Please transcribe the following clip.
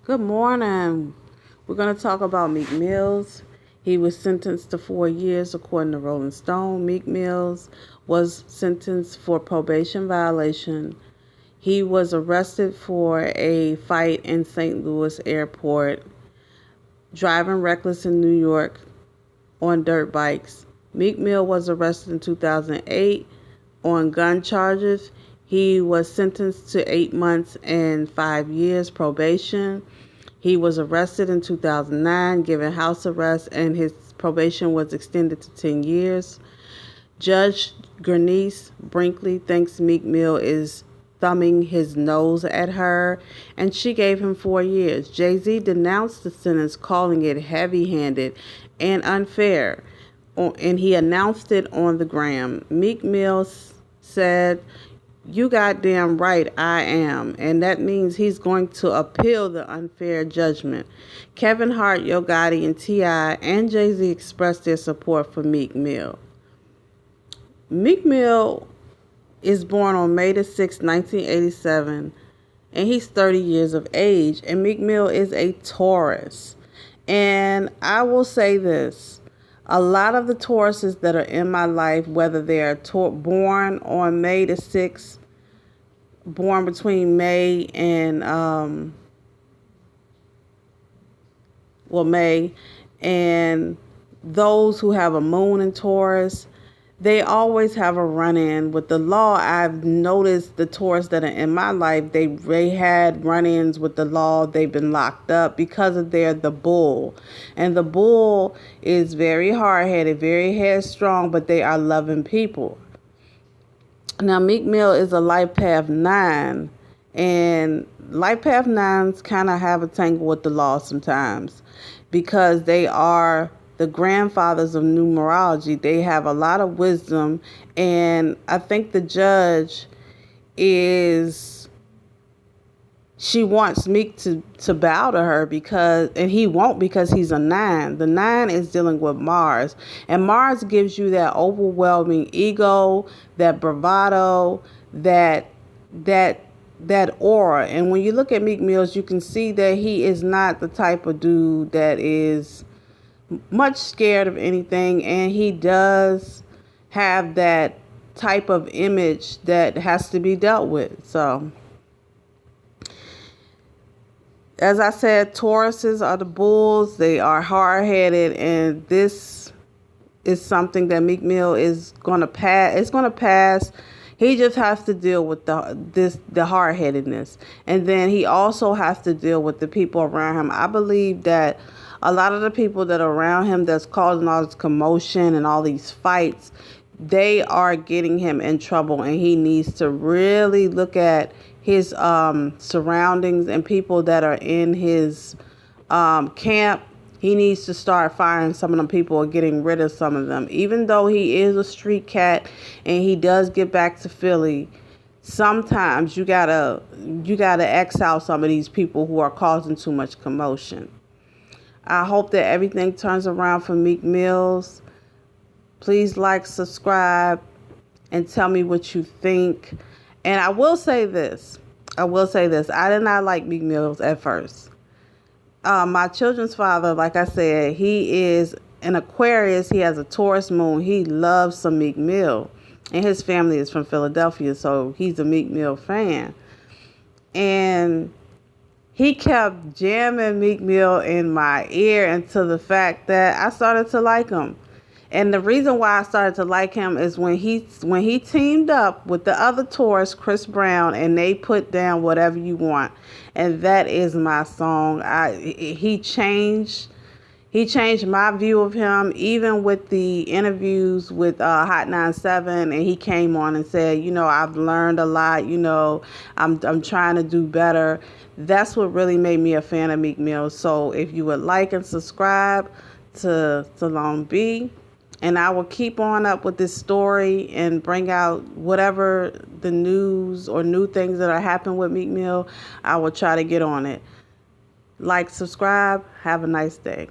Good morning. We're going to talk about Meek Mills. He was sentenced to 4 years according to Rolling Stone. Meek Mills was sentenced for probation violation. He was arrested for a fight in St. Louis airport, driving reckless in New York on dirt bikes. Meek Mill was arrested in 2008 on gun charges. He was sentenced to 8 months and 5 years probation. He was arrested in 2009, given house arrest, and his probation was extended to 10 years. Judge Bernice Brinkley thinks Meek Mill is thumbing his nose at her, and she gave him 4 years. Jay-Z denounced the sentence, calling it heavy-handed and unfair, and he announced it on the gram. Meek Mill said, "You goddamn right I am," and that means he's going to appeal the unfair judgment. Kevin Hart, Yo Gotti, and T.I. and Jay-Z expressed their support for Meek Mill. Meek Mill is born on May the 6th, 1987, and he's 30 years of age, and Meek Mill is a Taurus. And I will say this. A lot of the Tauruses that are in my life, whether they are born on May the 6th, born between May and, May, and those who have a moon in Taurus, they always have a run-in with the law. I've noticed the Taurus that are in my life, they had run-ins with the law. They've been locked up because of the bull. And the bull is very hard-headed, very headstrong, but they are loving people. Now, Meek Mill is a Life Path 9, and Life Path 9s kind of have a tangle with the law sometimes because they are the grandfathers of numerology. They have a lot of wisdom, and I think the judge she wants Meek to bow to her and he won't because he's a 9. The 9 is dealing with Mars, and Mars gives you that overwhelming ego, that bravado, that aura. And when you look at Meek Mills, you can see that he is not the type of dude that is much scared of anything, and he does have that type of image that has to be dealt with. So, as I said, Tauruses are the bulls. They are hard-headed, and this is something that Meek Mill is going to pass. It's going to pass. He just has to deal with the hard-headedness, and then he also has to deal with the people around him. I believe that a lot of the people that are around him that's causing all this commotion and all these fights, they are getting him in trouble, and he needs to really look at his surroundings and people that are in his camp. He needs to start firing some of them people or getting rid of some of them. Even though he is a street cat and he does get back to Philly, sometimes you gotta X out some of these people who are causing too much commotion. I hope that everything turns around for Meek Mills. Please like, subscribe, and tell me what you think. And I will say this. I did not like Meek Mills at first. My children's father, like I said, he is an Aquarius. He has a Taurus moon. He loves some Meek Mill. And his family is from Philadelphia, so he's a Meek Mill fan. And he kept jamming Meek Mill in my ear until the fact that I started to like him. And the reason why I started to like him is when he teamed up with the other Taurus, Chris Brown, and they put down Whatever You Want. And that is my song. He changed my view of him, even with the interviews with Hot 97, and he came on and said, I've learned a lot, I'm trying to do better. That's what really made me a fan of Meek Mill. So if you would like and subscribe to Long B, and I will keep on up with this story and bring out whatever the news or new things that are happening with Meek Mill, I will try to get on it. Like, subscribe, have a nice day.